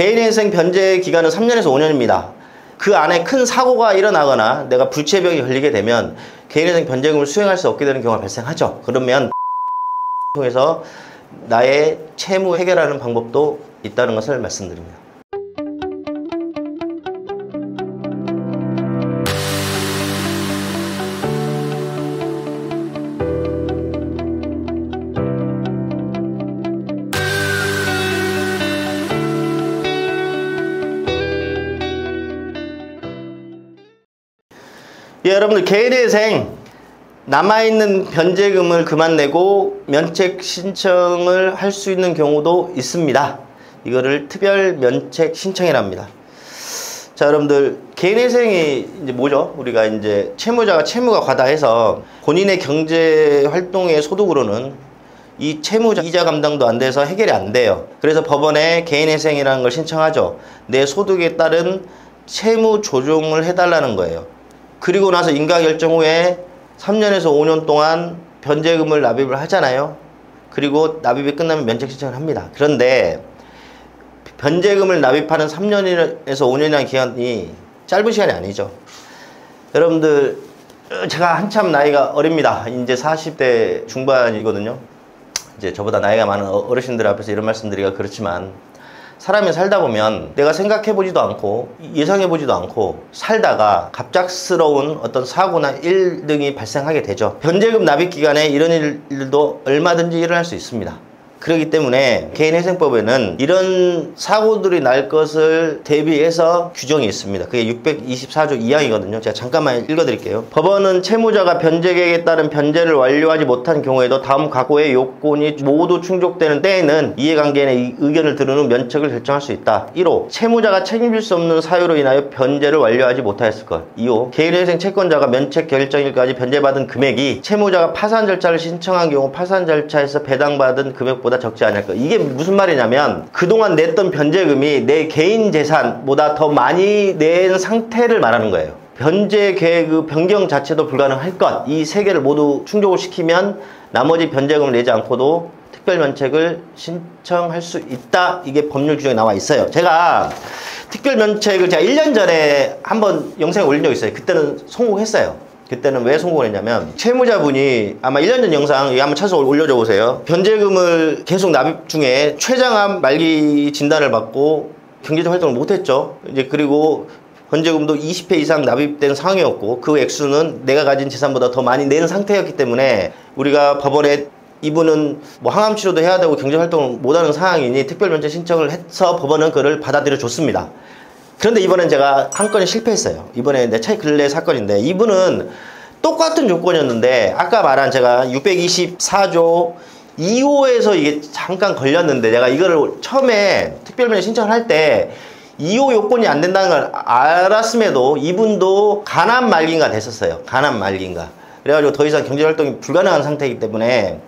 개인회생 변제 기간은 3년에서 5년입니다. 그 안에 큰 사고가 일어나거나 내가 불치병에 걸리게 되면 개인회생 변제금을 수행할 수 없게 되는 경우가 발생하죠. 그러면 통해서 나의 채무 해결하는 방법도 있다는 것을 말씀드립니다. 예, 여러분들 개인회생 남아있는 변제금을 그만 내고 면책 신청을 할 수 있는 경우도 있습니다. 이거를 특별 면책 신청이랍니다. 자, 여러분들 개인회생이 이제 뭐죠? 우리가 이제 채무자가 채무가 과다해서 본인의 경제 활동의 소득으로는 이 채무자 이자 감당도 안 돼서 해결이 안 돼요. 그래서 법원에 개인회생이라는 걸 신청하죠. 내 소득에 따른 채무 조정을 해달라는 거예요. 그리고 나서 인가결정 후에 3년에서 5년 동안 변제금을 납입을 하잖아요. 그리고 납입이 끝나면 면책 신청을 합니다. 그런데 변제금을 납입하는 3년에서 5년이라는 기간이 짧은 시간이 아니죠. 여러분들 제가 한참 나이가 어립니다. 이제 40대 중반이거든요. 이제 저보다 나이가 많은 어르신들 앞에서 이런 말씀드리기가 그렇지만 사람이 살다 보면 내가 생각해보지도 않고 예상해보지도 않고 살다가 갑작스러운 어떤 사고나 일 등이 발생하게 되죠. 변제금 납입 기간에 이런 일도 얼마든지 일어날 수 있습니다. 그렇기 때문에 개인회생법에는 이런 사고들이 날 것을 대비해서 규정이 있습니다. 그게 624조 2항이거든요. 제가 잠깐만 읽어드릴게요. 법원은 채무자가 변제 계획에 따른 변제를 완료하지 못한 경우에도 다음 각오의 요건이 모두 충족되는 때에는 이해관계인의 의견을 들은 후 면책을 결정할 수 있다. 1호. 채무자가 책임질 수 없는 사유로 인하여 변제를 완료하지 못하였을 것. 2호. 개인회생 채권자가 면책 결정일까지 변제받은 금액이 채무자가 파산 절차를 신청한 경우 파산 절차에서 배당받은 금액보다 적지 않을 것. 이게 무슨 말이냐면 그동안 냈던 변제금이 내 개인 재산보다 더 많이 낸 상태를 말하는 거예요. 변제 계획 변경 자체도 불가능할 것. 이 세 개를 모두 충족을 시키면 나머지 변제금을 내지 않고도 특별 면책을 신청할 수 있다. 이게 법률 규정에 나와 있어요. 제가 특별 면책을 제가 1년 전에 한번 영상에 올린 적 있어요. 그때는 성공했어요. 그때는 왜 성공을 했냐면 채무자분이 아마 1년 전 영상 여기 한번 찾아서 올려줘 보세요. 변제금을 계속 납입 중에 췌장암 말기 진단을 받고 경제적 활동을 못했죠. 이제 그리고 변제금도 20회 이상 납입된 상황이었고 그 액수는 내가 가진 재산보다 더 많이 낸 상태였기 때문에 우리가 법원에 이분은 뭐 항암 치료도 해야 되고 경제 활동을 못하는 상황이니 특별 면책 신청을 해서 법원은 그를 받아들여 줬습니다. 그런데 이번엔 제가 한 건에 실패했어요. 이번에 내 차이 근래 사건인데 이분은 똑같은 조건이었는데 아까 말한 제가 624조 2호에서 이게 잠깐 걸렸는데 내가 이거를 처음에 특별면책 신청을 할 때 2호 요건이 안 된다는 걸 알았음에도 이분도 간암 말기인가 됐었어요. 간암 말기인가. 그래가지고 더 이상 경제활동이 불가능한 상태이기 때문에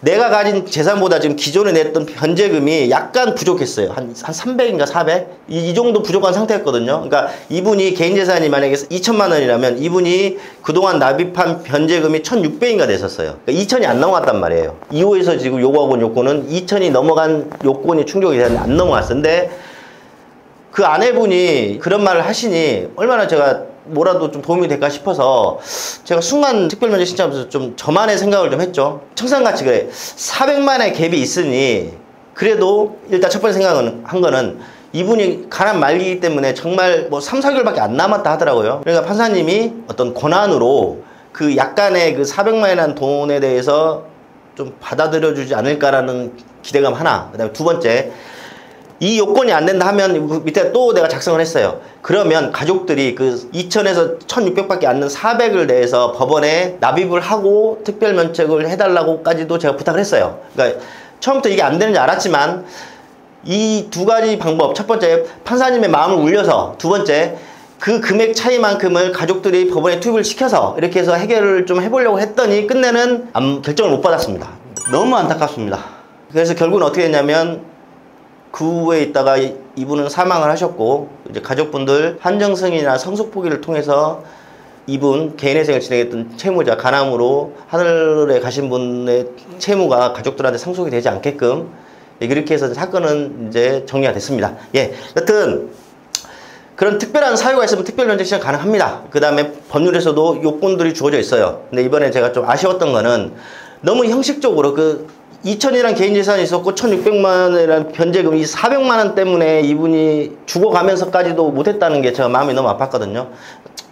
내가 가진 재산보다 지금 기존에 냈던 변제금이 약간 부족했어요. 한 300인가 400? 이 정도 부족한 상태였거든요. 그러니까 이분이 개인 재산이 만약에 2천만 원이라면 이분이 그동안 납입한 변제금이 1,600인가 됐었어요. 그러니까 2천이 안 넘어갔단 말이에요. 2호에서 지금 요구하고 온 요건은 2천이 넘어간 요건이 충족이 되는데 안 넘어갔어요. 근데 그 아내분이 그런 말을 하시니 얼마나 제가 뭐라도 좀 도움이 될까 싶어서 제가 순간 특별면책 신청하면서 좀 저만의 생각을 좀 했죠. 청산가치 그래 400만의 갭이 있으니 그래도 일단 첫 번째 생각은 한 거는 이분이 간암 말기이기 때문에 정말 뭐 3, 4개월밖에 안 남았다 하더라고요. 그러니까 판사님이 어떤 권한으로 그 약간의 그 400만이라는 돈에 대해서 좀 받아들여주지 않을까라는 기대감 하나. 그 다음에 두 번째, 이 요건이 안 된다 하면 그 밑에 또 내가 작성을 했어요. 그러면 가족들이 그 2천에서 1,600밖에 안 되는 400을 대해서 법원에 납입을 하고 특별면책을 해달라고까지도 제가 부탁을 했어요. 그러니까 처음부터 이게 안 되는지 알았지만 이 두 가지 방법, 첫 번째 판사님의 마음을 울려서, 두 번째 그 금액 차이만큼을 가족들이 법원에 투입을 시켜서 이렇게 해서 해결을 좀 해보려고 했더니 끝내는 결정을 못 받았습니다. 너무 안타깝습니다. 그래서 결국은 어떻게 했냐면 그 후에 있다가 이분은 사망을 하셨고 이제 가족분들 한정승이나 성속포기를 통해서 이분 개인회생을 진행했던 채무자 간암으로 하늘에 가신 분의 채무가 가족들한테 상속이 되지 않게끔 예, 그렇게 해서 사건은 이제 정리가 됐습니다. 예, 여튼 그런 특별한 사유가 있으면 특별 면책 신청 가능합니다. 그 다음에 법률에서도 요건들이 주어져 있어요. 근데 이번에 제가 좀 아쉬웠던 거는 너무 형식적으로 2천이라는 개인 재산이 있었고 1,600만 원이라는 변제금, 이 400만 원 때문에 이분이 죽어가면서까지도 못했다는 게 제가 마음이 너무 아팠거든요.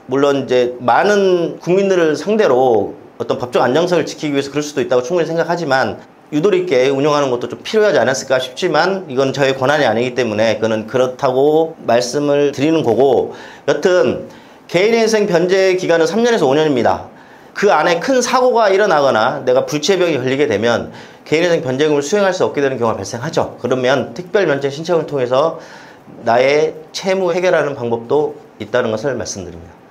물론 이제 많은 국민들을 상대로 어떤 법적 안정성을 지키기 위해서 그럴 수도 있다고 충분히 생각하지만 유도리 있게 운영하는 것도 좀 필요하지 않았을까 싶지만 이건 저의 권한이 아니기 때문에 그는 그렇다고 말씀을 드리는 거고, 여튼 개인회생 변제 기간은 3년에서 5년입니다. 그 안에 큰 사고가 일어나거나 내가 불치병에 걸리게 되면 개인회생 변제금을 수행할 수 없게 되는 경우가 발생하죠. 그러면 특별 면책 신청을 통해서 나의 채무 해결하는 방법도 있다는 것을 말씀드립니다.